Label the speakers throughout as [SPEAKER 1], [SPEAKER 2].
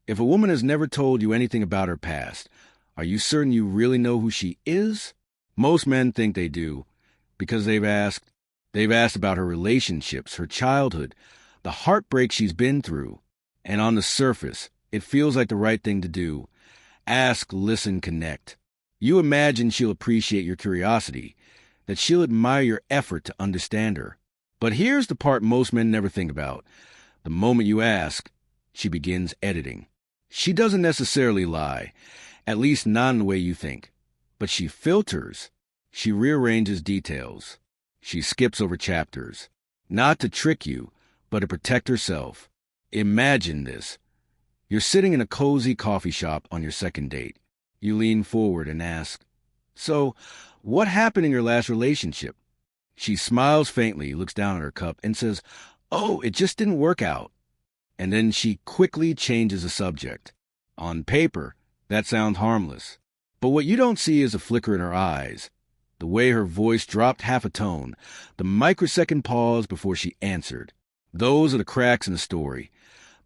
[SPEAKER 1] If a woman has never told you anything about her past, are you certain you really know who she is? Most men think they do, because they've asked about her relationships, her childhood, the heartbreak she's been through. And on the surface, it feels like the right thing to do. Ask, listen, connect. You imagine she'll appreciate your curiosity, that she'll admire your effort to understand her. But here's the part most men never think about. The moment you ask, she begins editing. She doesn't necessarily lie, at least not in the way you think. But she filters. She rearranges details. She skips over chapters. Not to trick you, but to protect herself. Imagine this. You're sitting in a cozy coffee shop on your second date. You lean forward and ask, "So, what happened in your last relationship?" She smiles faintly, looks down at her cup, and says, "Oh, it just didn't work out." And then she quickly changes the subject. On paper, that sounds harmless. But what you don't see is a flicker in her eyes, the way her voice dropped half a tone, the microsecond pause before she answered. Those are the cracks in the story,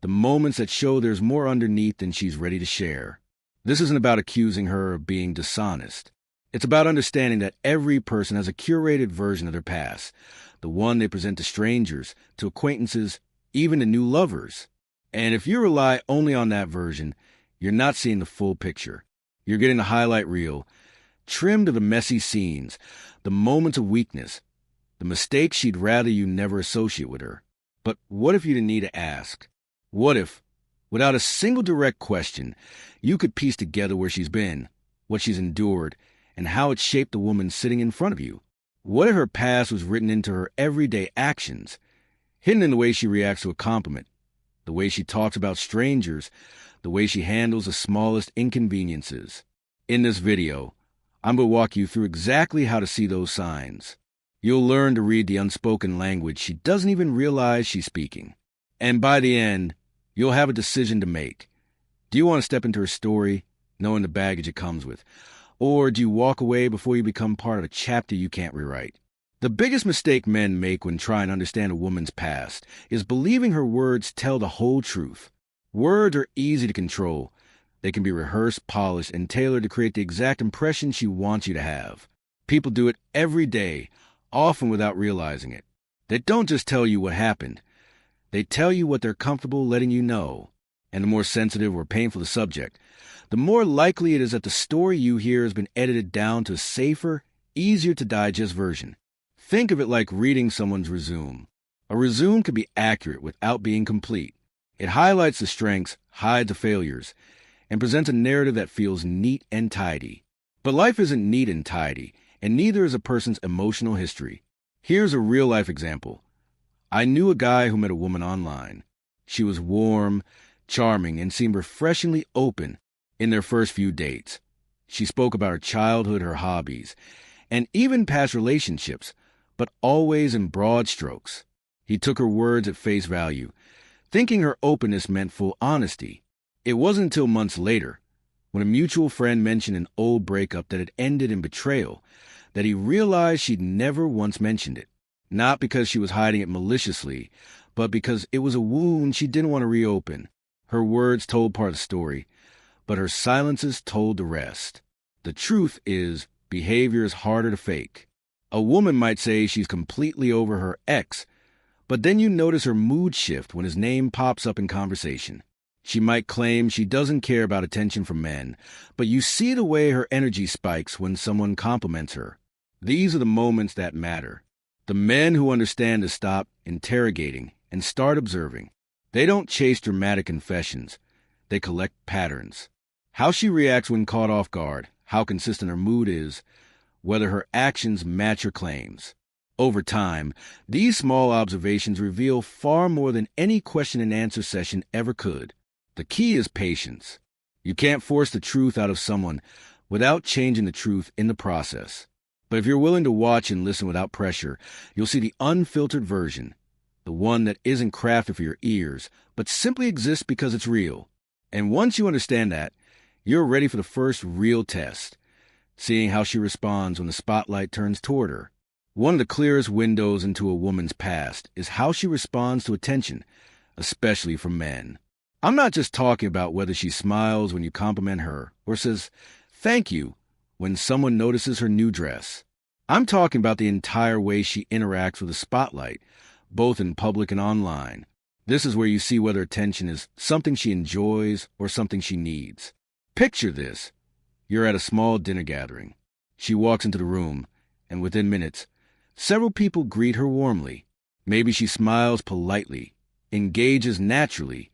[SPEAKER 1] the moments that show there's more underneath than she's ready to share. This isn't about accusing her of being dishonest. It's about understanding that every person has a curated version of their past, the one they present to strangers, to acquaintances, even to new lovers. And if you rely only on that version, you're not seeing the full picture. You're getting the highlight reel, trimmed to the messy scenes, the moments of weakness, the mistakes she'd rather you never associate with her. But what if you didn't need to ask? What if, without a single direct question, you could piece together where she's been, what she's endured, and how it shaped the woman sitting in front of you? What if her past was written into her everyday actions, hidden in the way she reacts to a compliment, the way she talks about strangers, the way she handles the smallest inconveniences? In this video, I'm going to walk you through exactly how to see those signs. You'll learn to read the unspoken language she doesn't even realize she's speaking. And by the end, you'll have a decision to make. Do you want to step into her story, knowing the baggage it comes with? Or do you walk away before you become part of a chapter you can't rewrite? The biggest mistake men make when trying to understand a woman's past is believing her words tell the whole truth. Words are easy to control. They can be rehearsed, polished, and tailored to create the exact impression she wants you to have. People do it every day, often without realizing it. They don't just tell you what happened. They tell you what they're comfortable letting you know. And the more sensitive or painful the subject, the more likely it is that the story you hear has been edited down to a safer, easier to digest version. Think of it like reading someone's resume. A resume can be accurate without being complete. It highlights the strengths, hides the failures, and presents a narrative that feels neat and tidy. But life isn't neat and tidy, and neither is a person's emotional history. Here's a real-life example. I knew a guy who met a woman online. She was warm, charming, and seemed refreshingly open in their first few dates. She spoke about her childhood, her hobbies, and even past relationships, but always in broad strokes. He took her words at face value, thinking her openness meant full honesty. It wasn't until months later, when a mutual friend mentioned an old breakup that had ended in betrayal, that he realized she'd never once mentioned it. Not because she was hiding it maliciously, but because it was a wound she didn't want to reopen. Her words told part of the story, but her silences told the rest. The truth is, behavior is harder to fake. A woman might say she's completely over her ex, but then you notice her mood shift when his name pops up in conversation. She might claim she doesn't care about attention from men, but you see the way her energy spikes when someone compliments her. These are the moments that matter. The men who understand to stop interrogating and start observing. They don't chase dramatic confessions. They collect patterns. How she reacts when caught off guard, how consistent her mood is, whether her actions match her claims. Over time, these small observations reveal far more than any question and answer session ever could. The key is patience. You can't force the truth out of someone without changing the truth in the process. But if you're willing to watch and listen without pressure, you'll see the unfiltered version, the one that isn't crafted for your ears, but simply exists because it's real. And once you understand that, you're ready for the first real test, seeing how she responds when the spotlight turns toward her. One of the clearest windows into a woman's past is how she responds to attention, especially from men. I'm not just talking about whether she smiles when you compliment her or says thank you when someone notices her new dress. I'm talking about the entire way she interacts with the spotlight, both in public and online. This is where you see whether attention is something she enjoys or something she needs. Picture this. You're at a small dinner gathering. She walks into the room, and within minutes, several people greet her warmly. Maybe she smiles politely, engages naturally,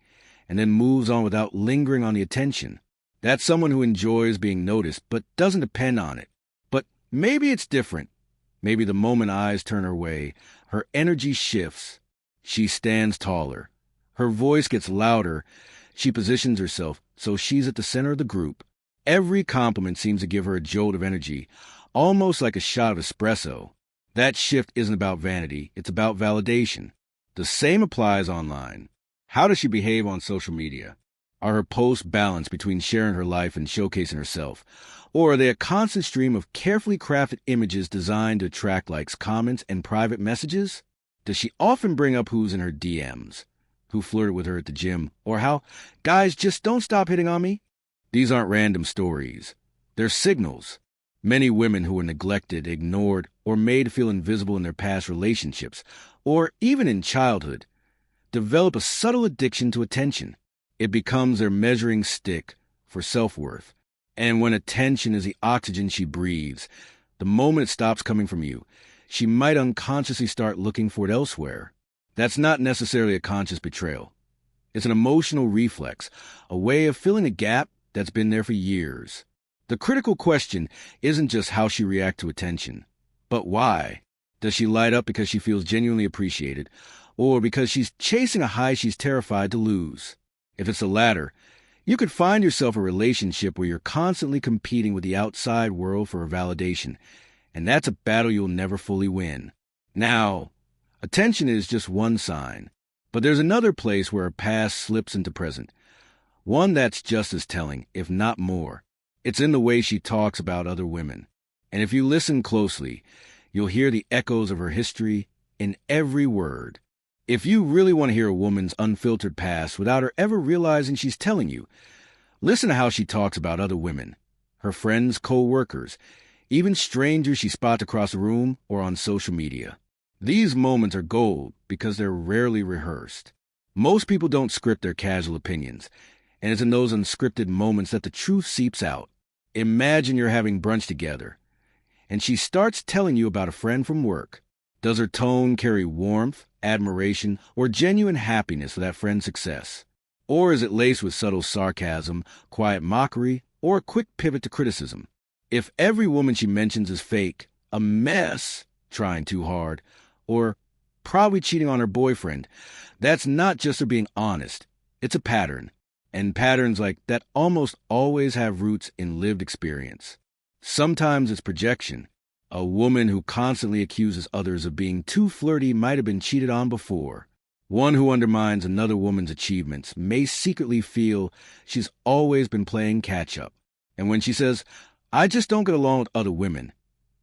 [SPEAKER 1] and then moves on without lingering on the attention. That's someone who enjoys being noticed but doesn't depend on it. But maybe it's different. Maybe the moment eyes turn her way, her energy shifts. She stands taller. Her voice gets louder. She positions herself so she's at the center of the group. Every compliment seems to give her a jolt of energy, almost like a shot of espresso. That shift isn't about vanity, it's about validation. The same applies online. How does she behave on social media? Are her posts balanced between sharing her life and showcasing herself? Or are they a constant stream of carefully crafted images designed to attract likes, comments, and private messages? Does she often bring up who's in her DMs, who flirted with her at the gym, or how guys just don't stop hitting on me? These aren't random stories. They're signals. Many women who were neglected, ignored, or made to feel invisible in their past relationships, or even in childhood, develop a subtle addiction to attention. It becomes their measuring stick for self-worth. And when attention is the oxygen she breathes, the moment it stops coming from you, she might unconsciously start looking for it elsewhere. That's not necessarily a conscious betrayal. It's an emotional reflex, a way of filling a gap that's been there for years. The critical question isn't just how she reacts to attention, but why. Does she light up because she feels genuinely appreciated, or because she's chasing a high she's terrified to lose? If it's the latter, you could find yourself a relationship where you're constantly competing with the outside world for validation, and that's a battle you'll never fully win. Now, attention is just one sign, but there's another place where her past slips into present, one that's just as telling, if not more. It's in the way she talks about other women. And if you listen closely, you'll hear the echoes of her history in every word. If you really want to hear a woman's unfiltered past without her ever realizing she's telling you, listen to how she talks about other women, her friends, co-workers, even strangers she spots across the room or on social media. These moments are gold because they're rarely rehearsed. Most people don't script their casual opinions, and it's in those unscripted moments that the truth seeps out. Imagine you're having brunch together, and she starts telling you about a friend from work. Does her tone carry warmth, admiration, or genuine happiness for that friend's success? Or is it laced with subtle sarcasm, quiet mockery, or a quick pivot to criticism? If every woman she mentions is fake, a mess, trying too hard, or probably cheating on her boyfriend, that's not just her being honest. It's a pattern. And patterns like that almost always have roots in lived experience. Sometimes it's projection. A woman who constantly accuses others of being too flirty might have been cheated on before. One who undermines another woman's achievements may secretly feel she's always been playing catch-up. And when she says, I just don't get along with other women,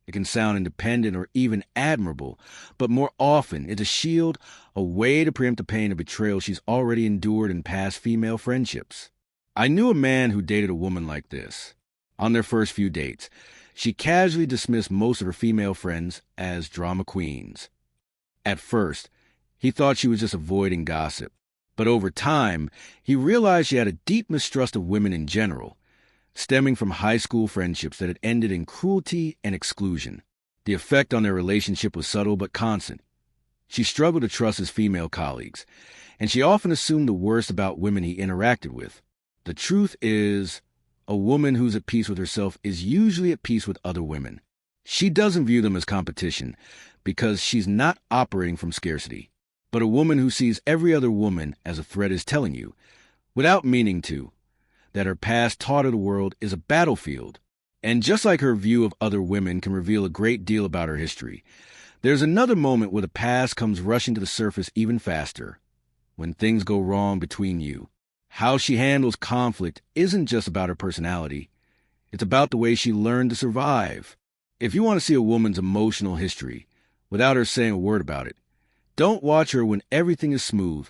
[SPEAKER 1] it can sound independent or even admirable, but more often it's a shield, a way to preempt the pain of betrayal she's already endured in past female friendships. I knew a man who dated a woman like this. On their first few dates, she casually dismissed most of her female friends as drama queens. At first, he thought she was just avoiding gossip, but over time, he realized she had a deep mistrust of women in general, stemming from high school friendships that had ended in cruelty and exclusion. The effect on their relationship was subtle but constant. She struggled to trust his female colleagues, and she often assumed the worst about women he interacted with. The truth is, a woman who's at peace with herself is usually at peace with other women. She doesn't view them as competition because she's not operating from scarcity. But a woman who sees every other woman as a threat is telling you, without meaning to, that her past taught her the world is a battlefield. And just like her view of other women can reveal a great deal about her history, there's another moment where the past comes rushing to the surface even faster, when things go wrong between you. How she handles conflict isn't just about her personality. It's about the way she learned to survive. If you want to see a woman's emotional history, without her saying a word about it, don't watch her when everything is smooth.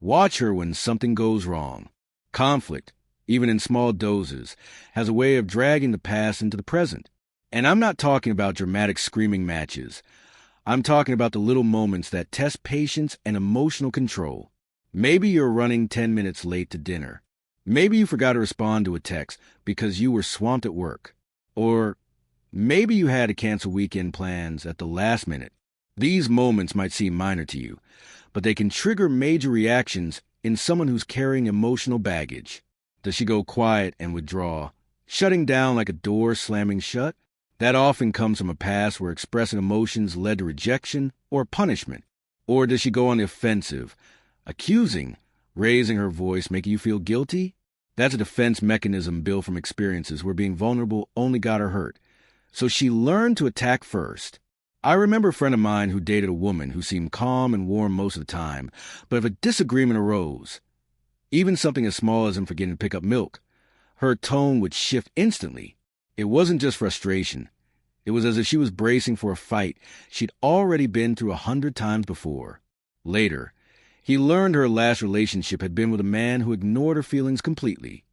[SPEAKER 1] Watch her when something goes wrong. Conflict, even in small doses, has a way of dragging the past into the present. And I'm not talking about dramatic screaming matches. I'm talking about the little moments that test patience and emotional control. Maybe you're running 10 minutes late to dinner. Maybe you forgot to respond to a text because you were swamped at work. Or maybe you had to cancel weekend plans at the last minute. These moments might seem minor to you, but they can trigger major reactions in someone who's carrying emotional baggage. Does she go quiet and withdraw, shutting down like a door slamming shut? That often comes from a past where expressing emotions led to rejection or punishment. Or does she go on the offensive, accusing, raising her voice, making you feel guilty? That's a defense mechanism built from experiences where being vulnerable only got her hurt. So she learned to attack first. I remember a friend of mine who dated a woman who seemed calm and warm most of the time, but if a disagreement arose, even something as small as him forgetting to pick up milk, her tone would shift instantly. It wasn't just frustration. It was as if she was bracing for a fight she'd already been through 100 times before. Later, he learned her last relationship had been with a man who ignored her feelings completely.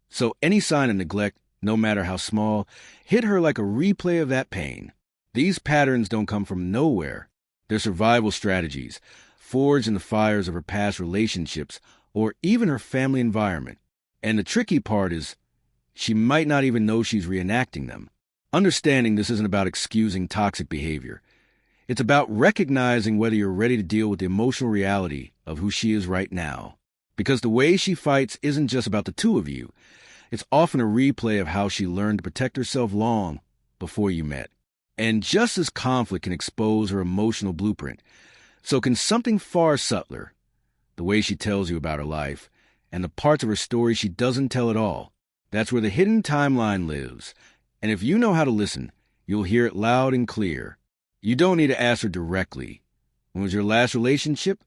[SPEAKER 1] So any sign of neglect, no matter how small, hit her like a replay of that pain. These patterns don't come from nowhere. They're survival strategies, forged in the fires of her past relationships or even her family environment. And the tricky part is, she might not even know she's reenacting them. Understanding this isn't about excusing toxic behavior. It's about recognizing whether you're ready to deal with the emotional reality of who she is right now. Because the way she fights isn't just about the two of you. It's often a replay of how she learned to protect herself long before you met. And just as conflict can expose her emotional blueprint, so can something far subtler, the way she tells you about her life, and the parts of her story she doesn't tell at all. That's where the hidden timeline lives. And if you know how to listen, you'll hear it loud and clear. You don't need to ask her directly, when was your last relationship,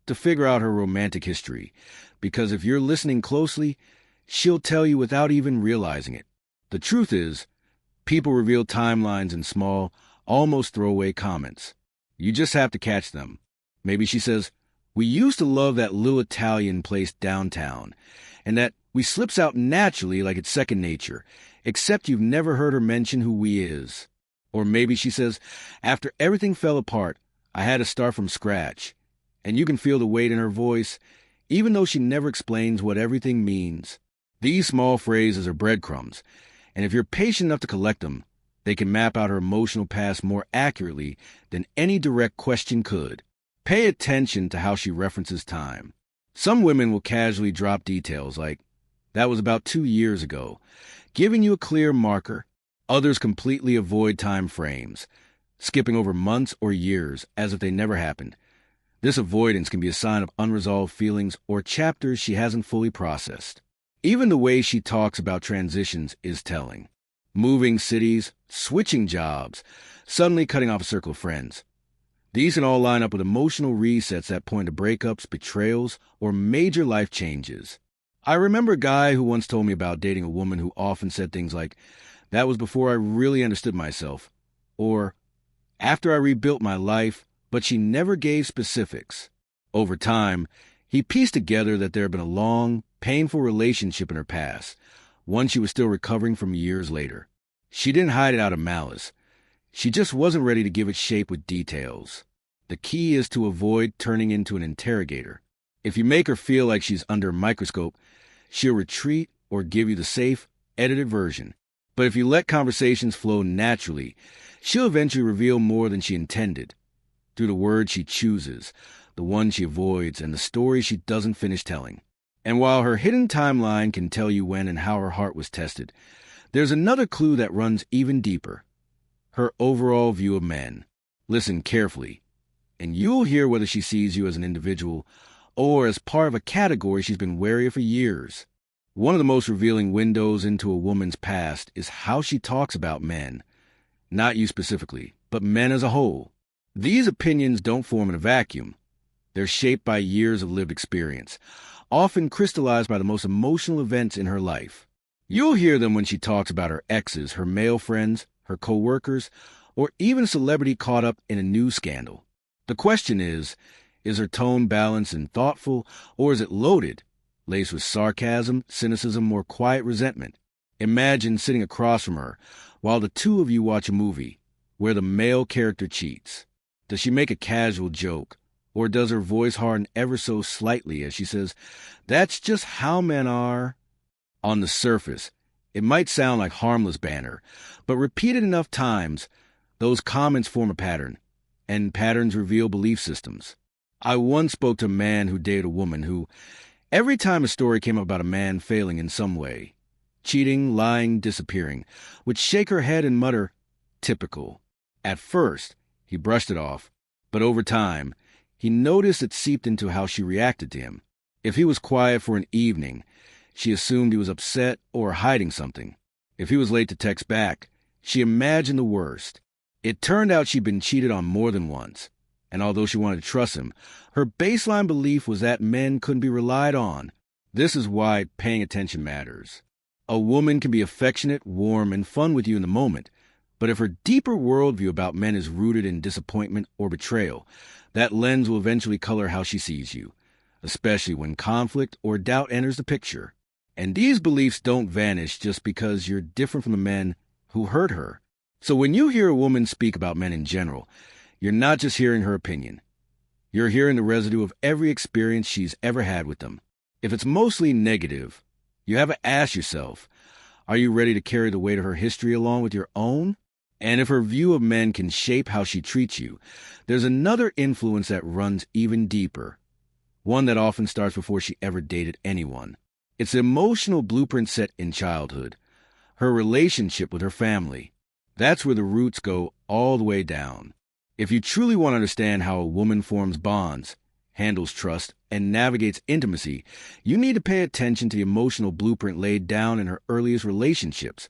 [SPEAKER 1] to figure out her romantic history. Because if you're listening closely, she'll tell you without even realizing it. The truth is, people reveal timelines in small, almost throwaway comments. You just have to catch them. Maybe she says, "We used to love that little Italian place downtown," and that "we" slips out naturally like it's second nature, except you've never heard her mention who "we" is. Or maybe she says, "After everything fell apart, I had to start from scratch." And you can feel the weight in her voice, even though she never explains what everything means. These small phrases are breadcrumbs, and if you're patient enough to collect them, they can map out her emotional past more accurately than any direct question could. Pay attention to how she references time. Some women will casually drop details like, "That was about 2 years ago," giving you a clear marker. Others completely avoid time frames, skipping over months or years as if they never happened. This avoidance can be a sign of unresolved feelings or chapters she hasn't fully processed. Even the way she talks about transitions is telling. Moving cities, switching jobs, suddenly cutting off a circle of friends. These can all line up with emotional resets that point to breakups, betrayals, or major life changes. I remember a guy who once told me about dating a woman who often said things like, "That was before I really understood myself," or "after I rebuilt my life," but she never gave specifics. Over time, he pieced together that there had been a long, painful relationship in her past, one she was still recovering from years later. She didn't hide it out of malice. She just wasn't ready to give it shape with details. The key is to avoid turning into an interrogator. If you make her feel like she's under a microscope, she'll retreat or give you the safe, edited version. But if you let conversations flow naturally, she'll eventually reveal more than she intended, through the words she chooses, the ones she avoids, and the stories she doesn't finish telling. And while her hidden timeline can tell you when and how her heart was tested, there's another clue that runs even deeper: her overall view of men. Listen carefully, and you'll hear whether she sees you as an individual or as part of a category she's been wary of for years. One of the most revealing windows into a woman's past is how she talks about men. Not you specifically, but men as a whole. These opinions don't form in a vacuum. They're shaped by years of lived experience, often crystallized by the most emotional events in her life. You'll hear them when she talks about her exes, her male friends, her co-workers, or even a celebrity caught up in a news scandal. The question is her tone balanced and thoughtful, or is it loaded, laced with sarcasm, cynicism, or quiet resentment. Imagine sitting across from her while the two of you watch a movie where the male character cheats. Does she make a casual joke, or does her voice harden ever so slightly as she says, "That's just how men are"? On the surface, it might sound like harmless banter, but repeated enough times, those comments form a pattern, and patterns reveal belief systems. I once spoke to a man who dated a woman who, every time a story came up about a man failing in some way, cheating, lying, disappearing, would shake her head and mutter, "Typical." At first, he brushed it off, but over time, he noticed it seeped into how she reacted to him. If he was quiet for an evening, she assumed he was upset or hiding something. If he was late to text back, she imagined the worst. It turned out she'd been cheated on more than once, and although she wanted to trust him, her baseline belief was that men couldn't be relied on. This is why paying attention matters. A woman can be affectionate, warm, and fun with you in the moment, but if her deeper worldview about men is rooted in disappointment or betrayal, that lens will eventually color how she sees you, especially when conflict or doubt enters the picture. And these beliefs don't vanish just because you're different from the men who hurt her. So when you hear a woman speak about men in general, you're not just hearing her opinion. You're hearing the residue of every experience she's ever had with them. If it's mostly negative, you have to ask yourself, are you ready to carry the weight of her history along with your own? And if her view of men can shape how she treats you, there's another influence that runs even deeper, one that often starts before she ever dated anyone. It's the emotional blueprint set in childhood, her relationship with her family. That's where the roots go all the way down. If you truly want to understand how a woman forms bonds, handles trust, and navigates intimacy, you need to pay attention to the emotional blueprint laid down in her earliest relationships,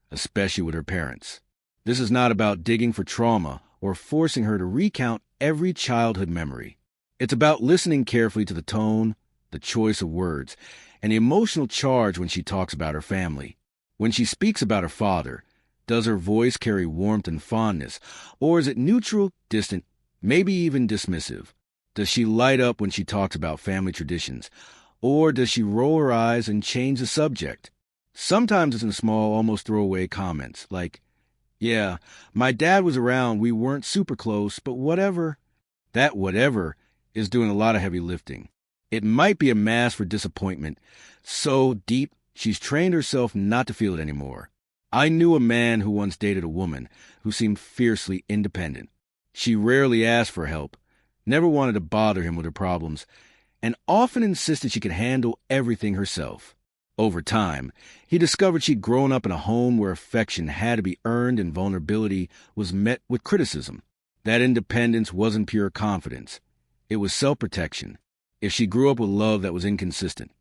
[SPEAKER 1] especially with her parents. This is not about digging for trauma or forcing her to recount every childhood memory. It's about listening carefully to the tone, the choice of words, and the emotional charge when she talks about her family. When she speaks about her father, does her voice carry warmth and fondness, or is it neutral, distant, maybe even dismissive? Does she light up when she talks about family traditions, or does she roll her eyes and change the subject? Sometimes it's in small, almost throwaway comments, like, "Yeah, my dad was around, we weren't super close, but whatever." That whatever is doing a lot of heavy lifting. It might be a mask for disappointment, so deep she's trained herself not to feel it anymore. I knew a man who once dated a woman who seemed fiercely independent. She rarely asked for help, never wanted to bother him with her problems, and often insisted she could handle everything herself. Over time, he discovered she'd grown up in a home where affection had to be earned and vulnerability was met with criticism. That independence wasn't pure confidence. It was self-protection. If she grew up with love that was inconsistent,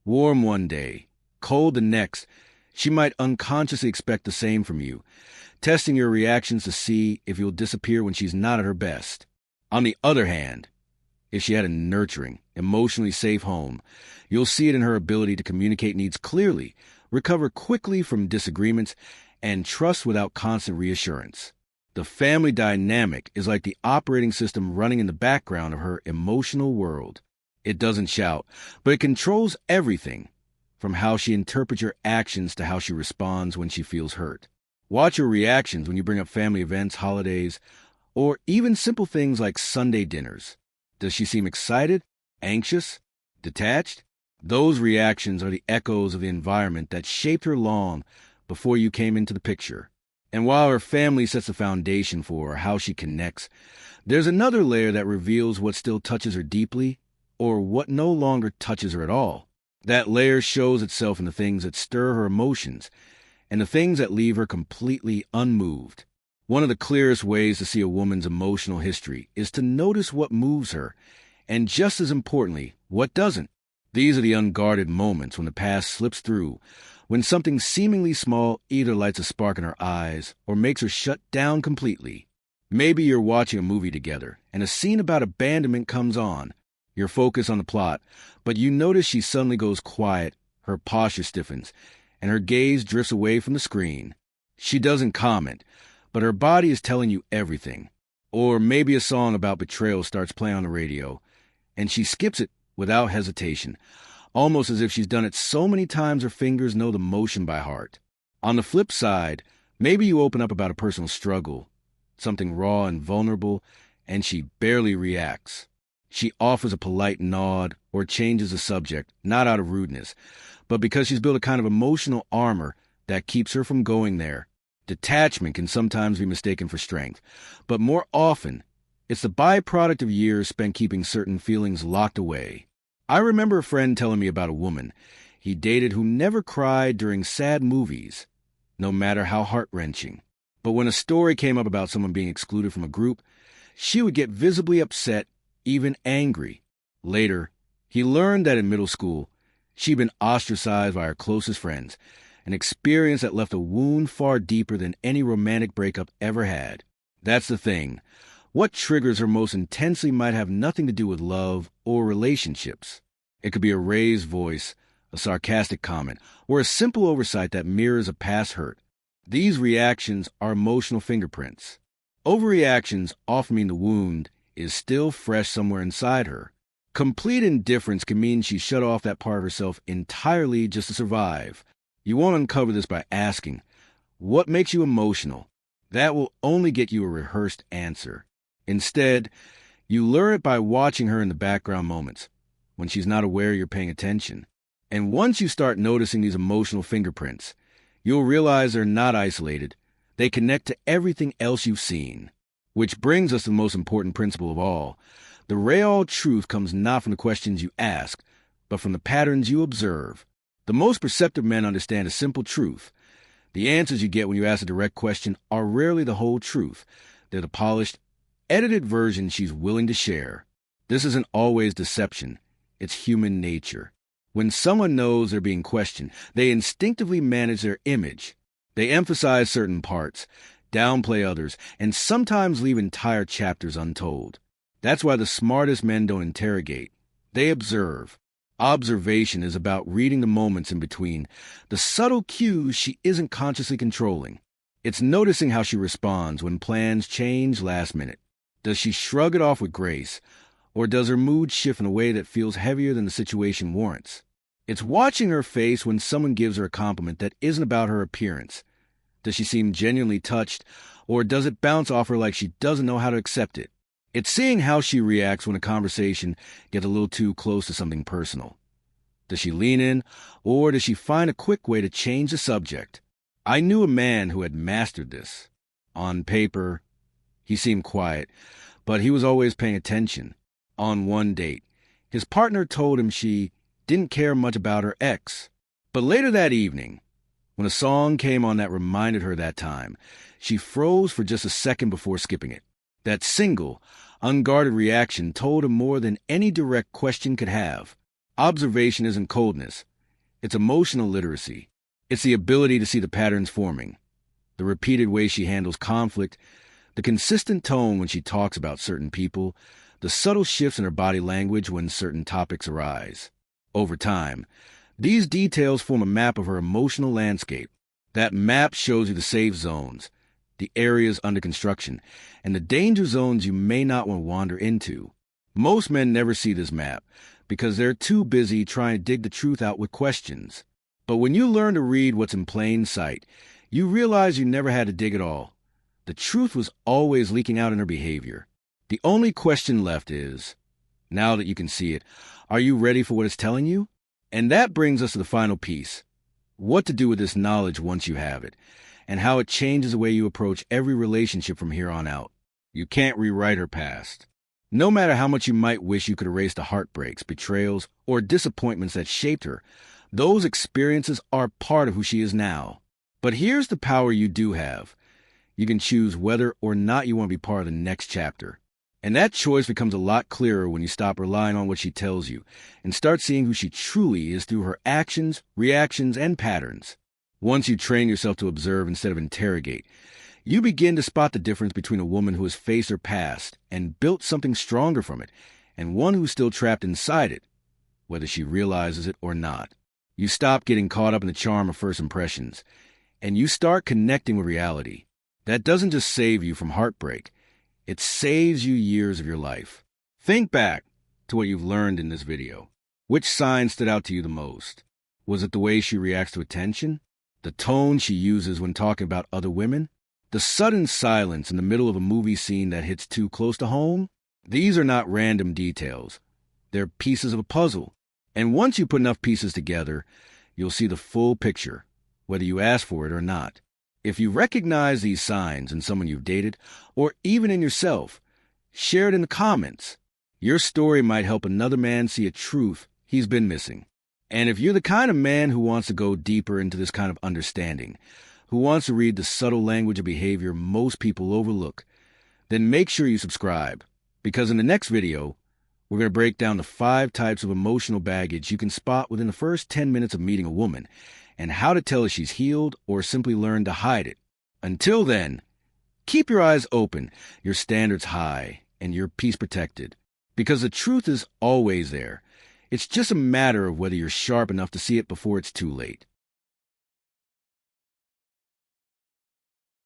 [SPEAKER 1] warm one day, cold the next, she might unconsciously expect the same from you, testing your reactions to see if you'll disappear when she's not at her best. On the other hand, if she had a nurturing, emotionally safe home, you'll see it in her ability to communicate needs clearly, recover quickly from disagreements, and trust without constant reassurance. The family dynamic is like the operating system running in the background of her emotional world. It doesn't shout, but it controls everything, from how she interprets your actions to how she responds when she feels hurt. Watch her reactions when you bring up family events, holidays, or even simple things like Sunday dinners. Does she seem excited, anxious, detached? Those reactions are the echoes of the environment that shaped her long before you came into the picture. And while her family sets the foundation for how she connects, there's another layer that reveals what still touches her deeply or what no longer touches her at all. That layer shows itself in the things that stir her emotions and the things that leave her completely unmoved. One of the clearest ways to see a woman's emotional history is to notice what moves her, and just as importantly, what doesn't. These are the unguarded moments when the past slips through, when something seemingly small either lights a spark in her eyes or makes her shut down completely. Maybe you're watching a movie together, and a scene about abandonment comes on. You're focused on the plot, but you notice she suddenly goes quiet, her posture stiffens, and her gaze drifts away from the screen. She doesn't comment, but her body is telling you everything. Or maybe a song about betrayal starts playing on the radio, and she skips it without hesitation, almost as if she's done it so many times her fingers know the motion by heart. On the flip side, maybe you open up about a personal struggle, something raw and vulnerable, and she barely reacts. She offers a polite nod or changes the subject, not out of rudeness, but because she's built a kind of emotional armor that keeps her from going there. Detachment can sometimes be mistaken for strength, but more often, it's the byproduct of years spent keeping certain feelings locked away. I remember a friend telling me about a woman he dated who never cried during sad movies, no matter how heart-wrenching. But when a story came up about someone being excluded from a group, she would get visibly upset, even angry. Later, he learned that in middle school, she'd been ostracized by her closest friends, an experience that left a wound far deeper than any romantic breakup ever had. That's the thing. What triggers her most intensely might have nothing to do with love or relationships. It could be a raised voice, a sarcastic comment, or a simple oversight that mirrors a past hurt. These reactions are emotional fingerprints. Overreactions often mean the wound is still fresh somewhere inside her. Complete indifference can mean she shut off that part of herself entirely just to survive. You won't uncover this by asking, "What makes you emotional?" That will only get you a rehearsed answer. Instead, you learn it by watching her in the background moments, when she's not aware you're paying attention. And once you start noticing these emotional fingerprints, you'll realize they're not isolated. They connect to everything else you've seen. Which brings us to the most important principle of all. The real truth comes not from the questions you ask, but from the patterns you observe. The most perceptive men understand a simple truth. The answers you get when you ask a direct question are rarely the whole truth. They're the polished, edited version she's willing to share. This isn't always deception. It's human nature. When someone knows they're being questioned, they instinctively manage their image. They emphasize certain parts, downplay others, and sometimes leave entire chapters untold. That's why the smartest men don't interrogate. They observe. Observation is about reading the moments in between, the subtle cues she isn't consciously controlling. It's noticing how she responds when plans change last minute. Does she shrug it off with grace, or does her mood shift in a way that feels heavier than the situation warrants? It's watching her face when someone gives her a compliment that isn't about her appearance. Does she seem genuinely touched, or does it bounce off her like she doesn't know how to accept it? It's seeing how she reacts when a conversation gets a little too close to something personal. Does she lean in, or does she find a quick way to change the subject? I knew a man who had mastered this. On paper, he seemed quiet, but he was always paying attention. On one date, his partner told him she didn't care much about her ex. But later that evening, when a song came on that reminded her of that time, she froze for just a second before skipping it. That single, unguarded reaction told him more than any direct question could have. Observation isn't coldness. It's emotional literacy. It's the ability to see the patterns forming, the repeated way she handles conflict, the consistent tone when she talks about certain people, the subtle shifts in her body language when certain topics arise. Over time, these details form a map of her emotional landscape. That map shows you the safe zones, the areas under construction, and the danger zones you may not want to wander into. Most men never see this map because they're too busy trying to dig the truth out with questions. But when you learn to read what's in plain sight, you realize you never had to dig at all. The truth was always leaking out in her behavior. The only question left is, now that you can see it, are you ready for what it's telling you? And that brings us to the final piece. What to do with this knowledge once you have it, and how it changes the way you approach every relationship from here on out. You can't rewrite her past. No matter how much you might wish you could erase the heartbreaks, betrayals, or disappointments that shaped her, those experiences are part of who she is now. But here's the power you do have. You can choose whether or not you want to be part of the next chapter. And that choice becomes a lot clearer when you stop relying on what she tells you and start seeing who she truly is through her actions, reactions, and patterns. Once you train yourself to observe instead of interrogate, you begin to spot the difference between a woman who has faced her past and built something stronger from it, and one who's still trapped inside it, whether she realizes it or not. You stop getting caught up in the charm of first impressions, and you start connecting with reality. That doesn't just save you from heartbreak. It saves you years of your life. Think back to what you've learned in this video. Which sign stood out to you the most? Was it the way she reacts to attention? The tone she uses when talking about other women? The sudden silence in the middle of a movie scene that hits too close to home? These are not random details. They're pieces of a puzzle. And once you put enough pieces together, you'll see the full picture, whether you ask for it or not. If you recognize these signs in someone you've dated, or even in yourself, share it in the comments. Your story might help another man see a truth he's been missing. And if you're the kind of man who wants to go deeper into this kind of understanding, who wants to read the subtle language of behavior most people overlook, then make sure you subscribe. Because in the next video, we're going to break down the 5 types of emotional baggage you can spot within the first 10 minutes of meeting a woman, and how to tell if she's healed or simply learned to hide it. Until then, keep your eyes open, your standards high, and your peace protected. Because the truth is always there. It's just a matter of whether you're sharp enough to see it before it's too late.